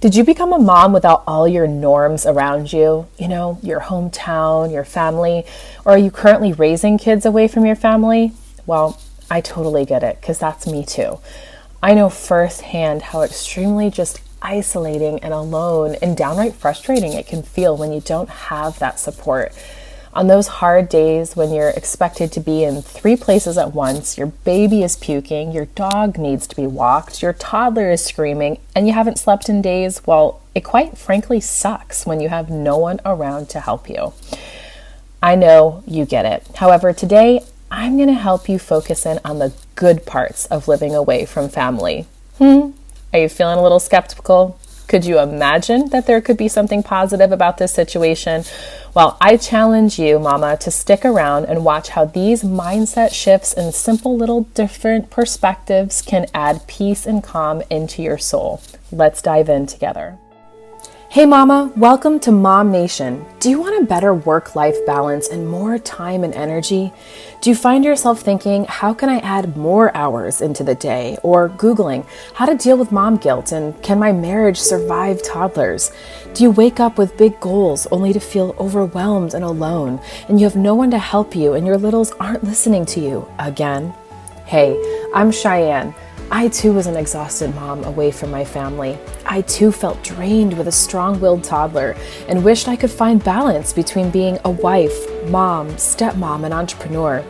Did you become a mom without all your norms around you? You know, your hometown, your family, or are you currently raising kids away from your family? Well, I totally get it, because that's me too. I know firsthand how extremely just isolating and alone and downright frustrating it can feel when you don't have that support. On those hard days when you're expected to be in 3 places at once, your baby is puking, your dog needs to be walked, your toddler is screaming, and you haven't slept in days, well, it quite frankly sucks when you have no one around to help you. I know you get it. However, today, I'm going to help you focus in on the good parts of living away from family. Are you feeling a little skeptical? Could you imagine that there could be something positive about this situation? Well, I challenge you, Mama, to stick around and watch how these mindset shifts and simple little different perspectives can add peace and calm into your soul. Let's dive in together. Hey Mama, welcome to Mom Nation. Do you want a better work-life balance and more time and energy? Do you find yourself thinking, how can I add more hours into the day? Or Googling, how to deal with mom guilt and can my marriage survive toddlers? Do you wake up with big goals only to feel overwhelmed and alone and you have no one to help you and your littles aren't listening to you again? Hey, I'm Cheyanne. I too was an exhausted mom away from my family. I too felt drained with a strong-willed toddler and wished I could find balance between being a wife, mom, stepmom, and entrepreneur.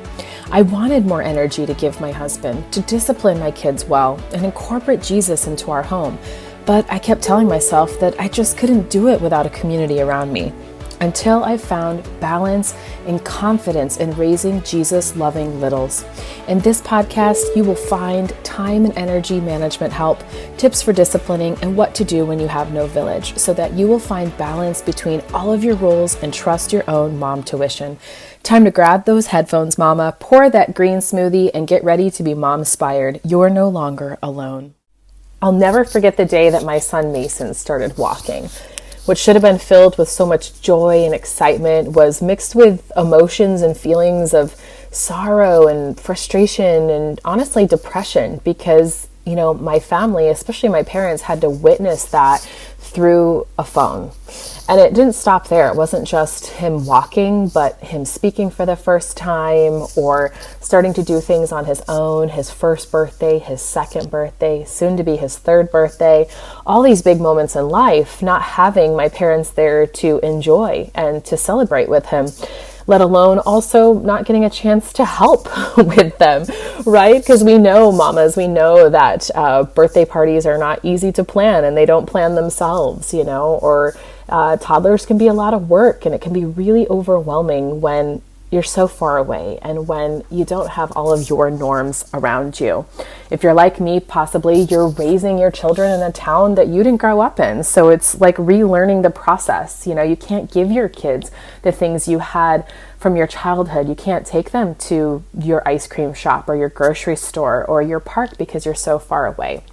I wanted more energy to give my husband, to discipline my kids well, and incorporate Jesus into our home. But I kept telling myself that I just couldn't do it without a community around me. Until I found balance and confidence in raising Jesus-loving littles. In this podcast, you will find time and energy management help, tips for disciplining, and what to do when you have no village, so that you will find balance between all of your roles and trust your own mom tuition. Time to grab those headphones, Mama, pour that green smoothie, and get ready to be mom-inspired. You're no longer alone. I'll never forget the day that my son Mason started walking. What should have been filled with so much joy and excitement was mixed with emotions and feelings of sorrow and frustration and honestly depression because, you know, my family, especially my parents, had to witness that through a phone. And it didn't stop there. It wasn't just him walking, but him speaking for the first time or starting to do things on his own, his first birthday, his second birthday, soon to be his third birthday, all these big moments in life, not having my parents there to enjoy and to celebrate with him, let alone also not getting a chance to help with them, right? Because we know, mamas, we know that birthday parties are not easy to plan and they don't plan themselves, you know, or toddlers can be a lot of work and it can be really overwhelming when you're so far away and when you don't have all of your norms around you. If you're like me, possibly you're raising your children in a town that you didn't grow up in. So it's like relearning the process. You know, you can't give your kids the things you had from your childhood. You can't take them to your ice cream shop or your grocery store or your park because you're so far away.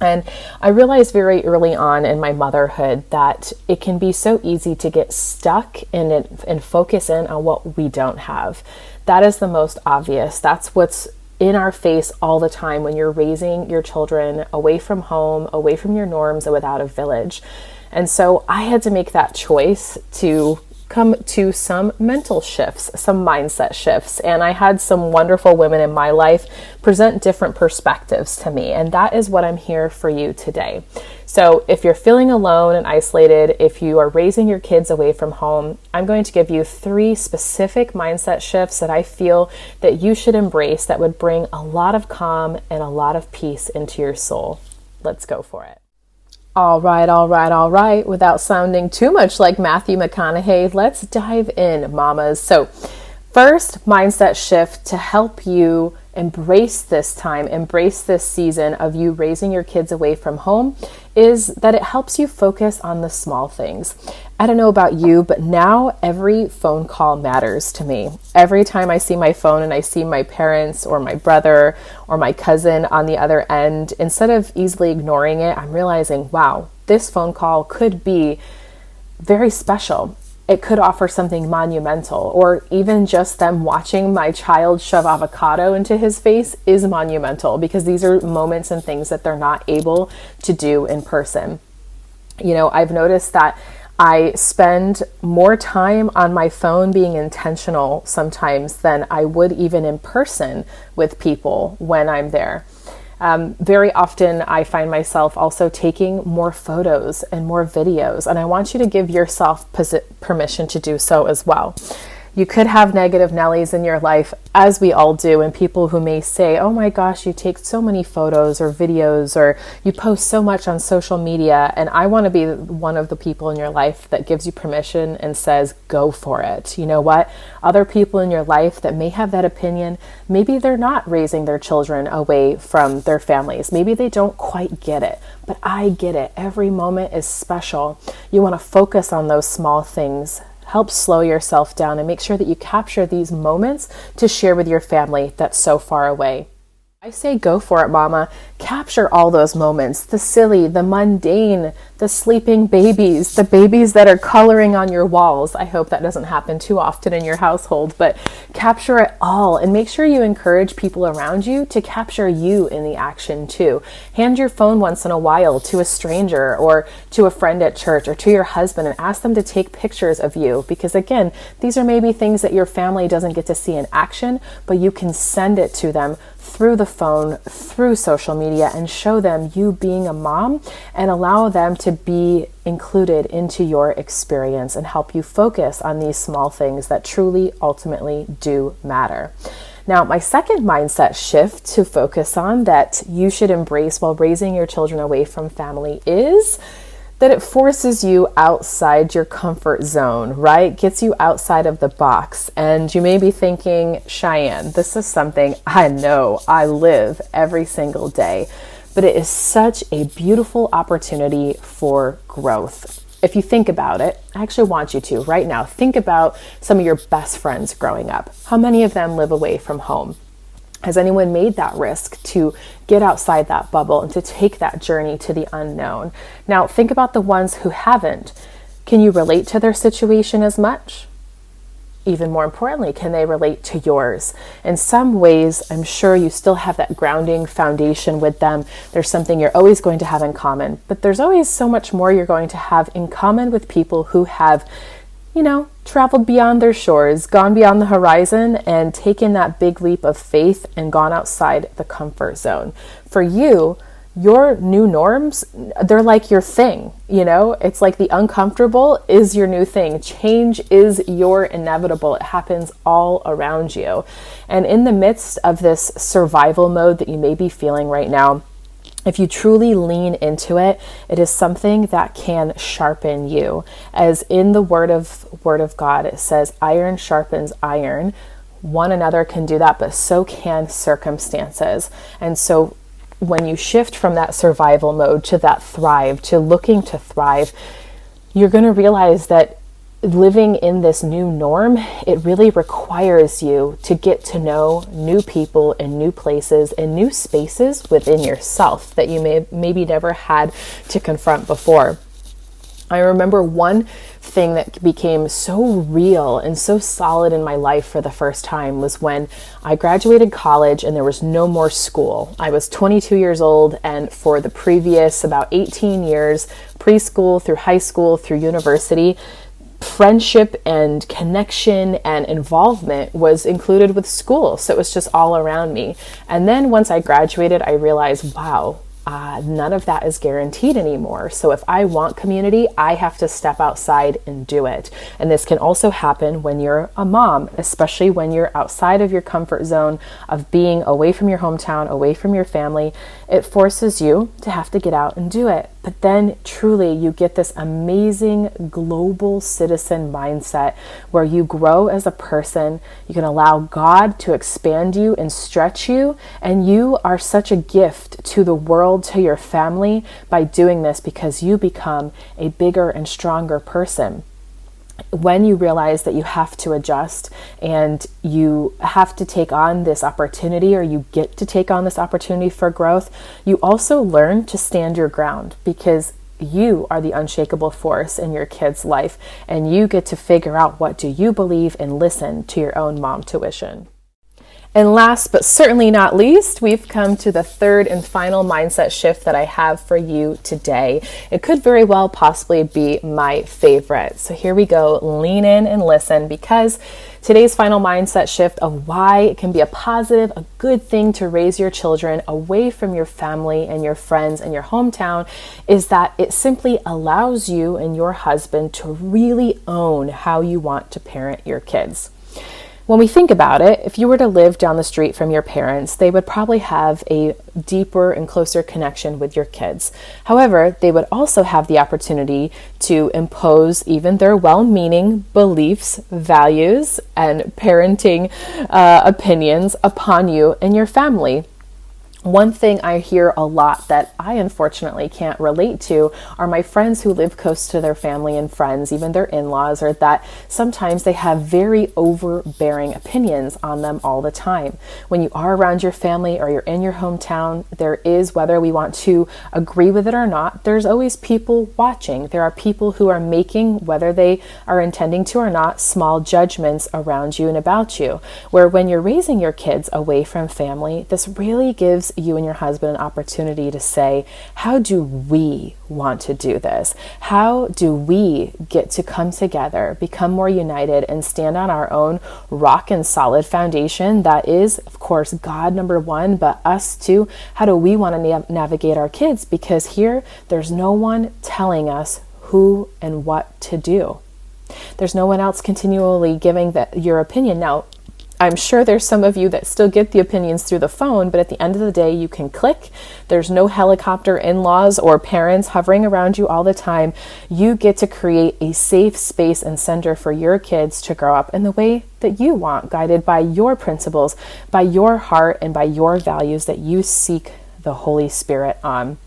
And I realized very early on in my motherhood that it can be so easy to get stuck in it and focus in on what we don't have. That is the most obvious. That's what's in our face all the time when you're raising your children away from home, away from your norms, and without a village. And so I had to make that choice to come to some mental shifts, some mindset shifts. And I had some wonderful women in my life present different perspectives to me. And that is what I'm here for you today. So if you're feeling alone and isolated, if you are raising your kids away from home, I'm going to give you 3 specific mindset shifts that I feel that you should embrace that would bring a lot of calm and a lot of peace into your soul. Let's go for it. All right. Without sounding too much like Matthew McConaughey, let's dive in, mamas. So first mindset shift to help you embrace this time, embrace this season of you raising your kids away from home is that it helps you focus on the small things. I don't know about you, but now every phone call matters to me. Every time I see my phone and I see my parents or my brother or my cousin on the other end, instead of easily ignoring it, I'm realizing, wow, this phone call could be very special. It could offer something monumental, or even just them watching my child shove avocado into his face is monumental because these are moments and things that they're not able to do in person. I've noticed that I spend more time on my phone being intentional sometimes than I would even in person with people when I'm there. Very often I find myself also taking more photos and more videos, and I want you to give yourself permission to do so as well. You could have negative Nellies in your life, as we all do, and people who may say, oh my gosh, you take so many photos or videos, or you post so much on social media. And I want to be one of the people in your life that gives you permission and says, go for it. You know what? Other people in your life that may have that opinion, maybe they're not raising their children away from their families. Maybe they don't quite get it, but I get it. Every moment is special. You want to focus on those small things. Help slow yourself down and make sure that you capture these moments to share with your family that's so far away. I say go for it, mama. Capture all those moments, the silly, the mundane, the sleeping babies, the babies that are coloring on your walls. I hope that doesn't happen too often in your household, but capture it all and make sure you encourage people around you to capture you in the action too. Hand your phone once in a while to a stranger or to a friend at church or to your husband and ask them to take pictures of you, because again, these are maybe things that your family doesn't get to see in action, but you can send it to them through the phone, through social media, and show them you being a mom and allow them to be included into your experience and help you focus on these small things that truly ultimately do matter. Now, my second mindset shift to focus on that you should embrace while raising your children away from family is that it forces you outside your comfort zone, right? Gets you outside of the box. And you may be thinking, Cheyanne, this is something I know I live every single day, but it is such a beautiful opportunity for growth. If you think about it, I actually want you to right now, think about some of your best friends growing up. How many of them live away from home? Has anyone made that risk to get outside that bubble and to take that journey to the unknown? Now, think about the ones who haven't. Can you relate to their situation as much? Even more importantly, can they relate to yours? In some ways, I'm sure you still have that grounding foundation with them. There's something you're always going to have in common, but there's always so much more you're going to have in common with people who have traveled beyond their shores, gone beyond the horizon, and taken that big leap of faith and gone outside the comfort zone. For you, your new norms, they're like your thing, It's like the uncomfortable is your new thing. Change is your inevitable. It happens all around you. And in the midst of this survival mode that you may be feeling right now, if you truly lean into it, it is something that can sharpen you. As in the Word of God, it says, iron sharpens iron. One another can do that, but so can circumstances. And so when you shift from that survival mode to that thrive, to looking to thrive, you're going to realize that living in this new norm, it really requires you to get to know new people and new places and new spaces within yourself that you maybe never had to confront before. I remember one thing that became so real and so solid in my life for the first time was when I graduated college and there was no more school. I was 22 years old, and for the previous about 18 years, preschool through high school through university, friendship and connection and involvement was included with school. So it was just all around me. And then once I graduated, I realized, wow, none of that is guaranteed anymore. So if I want community, I have to step outside and do it. And this can also happen when you're a mom, especially when you're outside of your comfort zone of being away from your hometown, away from your family. It forces you to have to get out and do it. But then truly you get this amazing global citizen mindset where you grow as a person. You can allow God to expand you and stretch you. And you are such a gift to the world, to your family by doing this, because you become a bigger and stronger person. When you realize that you have to adjust and you have to take on this opportunity, or you get to take on this opportunity for growth, you also learn to stand your ground, because you are the unshakable force in your kid's life, and you get to figure out what do you believe and listen to your own mom tuition. And last but certainly not least, we've come to the third and final mindset shift that I have for you today. It could very well possibly be my favorite. So here we go. Lean in and listen, because today's final mindset shift of why it can be a positive, a good thing to raise your children away from your family and your friends and your hometown is that it simply allows you and your husband to really own how you want to parent your kids. When we think about it, if you were to live down the street from your parents, they would probably have a deeper and closer connection with your kids. However, they would also have the opportunity to impose even their well-meaning beliefs, values, and parenting opinions upon you and your family. One thing I hear a lot that I unfortunately can't relate to are my friends who live close to their family and friends, even their in-laws, or that sometimes they have very overbearing opinions on them all the time. When you are around your family or you're in your hometown, there is, whether we want to agree with it or not, there's always people watching. There are people who are making, whether they are intending to or not, small judgments around you and about you. Where when you're raising your kids away from family, this really gives you and your husband an opportunity to say, how do we want to do this? How do we get to come together, become more united, and stand on our own rock and solid foundation that is, of course, God number one, but us too? How do we want to navigate our kids? Because here, there's no one telling us who and what to do. There's no one else continually giving your opinion. Now, I'm sure there's some of you that still get the opinions through the phone, but at the end of the day, you can click. There's no helicopter in-laws or parents hovering around you all the time. You get to create a safe space and center for your kids to grow up in the way that you want, guided by your principles, by your heart, and by your values that you seek the Holy Spirit on.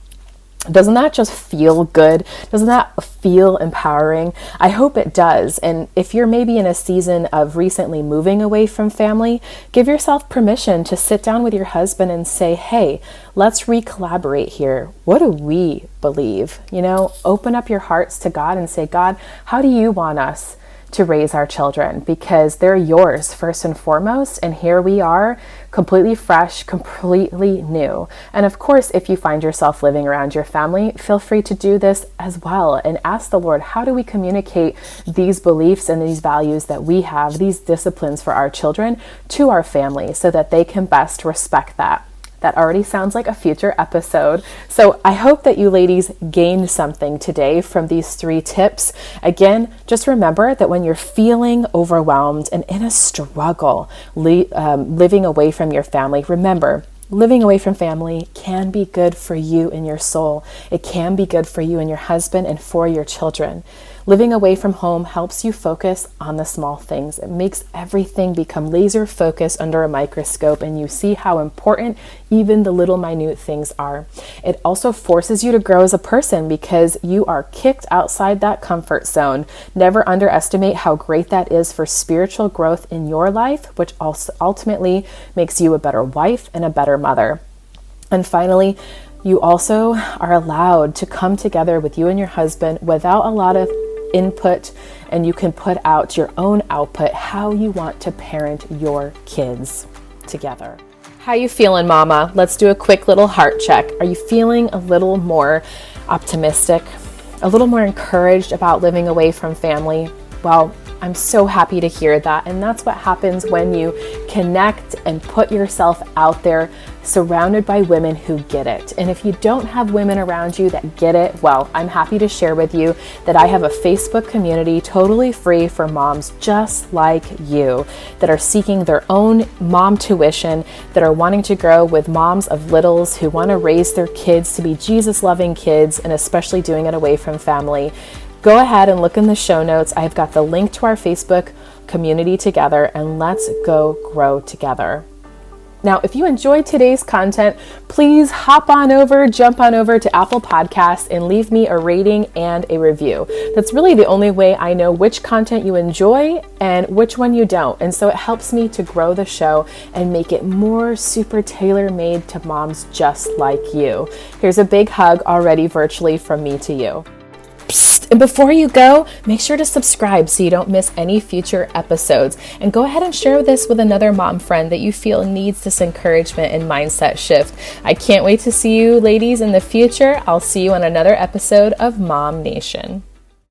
Doesn't that just feel good? Doesn't that feel empowering? I hope it does. And if you're maybe in a season of recently moving away from family, give yourself permission to sit down with your husband and say, hey, let's re-collaborate here. What do we believe? Open up your hearts to God and say, God, how do you want us to raise our children? Because they're yours first and foremost. And here we are, completely fresh, completely new. And of course, if you find yourself living around your family, feel free to do this as well and ask the Lord, how do we communicate these beliefs and these values that we have, these disciplines for our children, to our family so that they can best respect that? That already sounds like a future episode. So I hope that you ladies gained something today from these 3 tips. Again, just remember that when you're feeling overwhelmed and in a struggle, living away from your family, remember, living away from family can be good for you and your soul. It can be good for you and your husband and for your children. Living away from home helps you focus on the small things. It makes everything become laser focused under a microscope, and you see how important even the little minute things are. It also forces you to grow as a person because you are kicked outside that comfort zone. Never underestimate how great that is for spiritual growth in your life, which also ultimately makes you a better wife and a better mother. And finally, you also are allowed to come together with you and your husband without a lot of input, and you can put out your own output, how you want to parent your kids together. How you feeling, mama? Let's do a quick little heart check. Are you feeling a little more optimistic, a little more encouraged about living away from family? Well, I'm so happy to hear that. And that's what happens when you connect and put yourself out there surrounded by women who get it. And if you don't have women around you that get it, well, I'm happy to share with you that I have a Facebook community totally free for moms just like you that are seeking their own mom tuition, that are wanting to grow with moms of littles who want to raise their kids to be Jesus-loving kids, and especially doing it away from family. Go ahead and look in the show notes. I've got the link to our Facebook community together, and let's go grow together. Now, if you enjoyed today's content, please jump on over to Apple Podcasts and leave me a rating and a review. That's really the only way I know which content you enjoy and which one you don't. And so it helps me to grow the show and make it more super tailor-made to moms just like you. Here's a big hug already virtually from me to you. Psst. And before you go, make sure to subscribe so you don't miss any future episodes. And go ahead and share this with another mom friend that you feel needs this encouragement and mindset shift. I can't wait to see you ladies in the future. I'll see you on another episode of Mom Nation.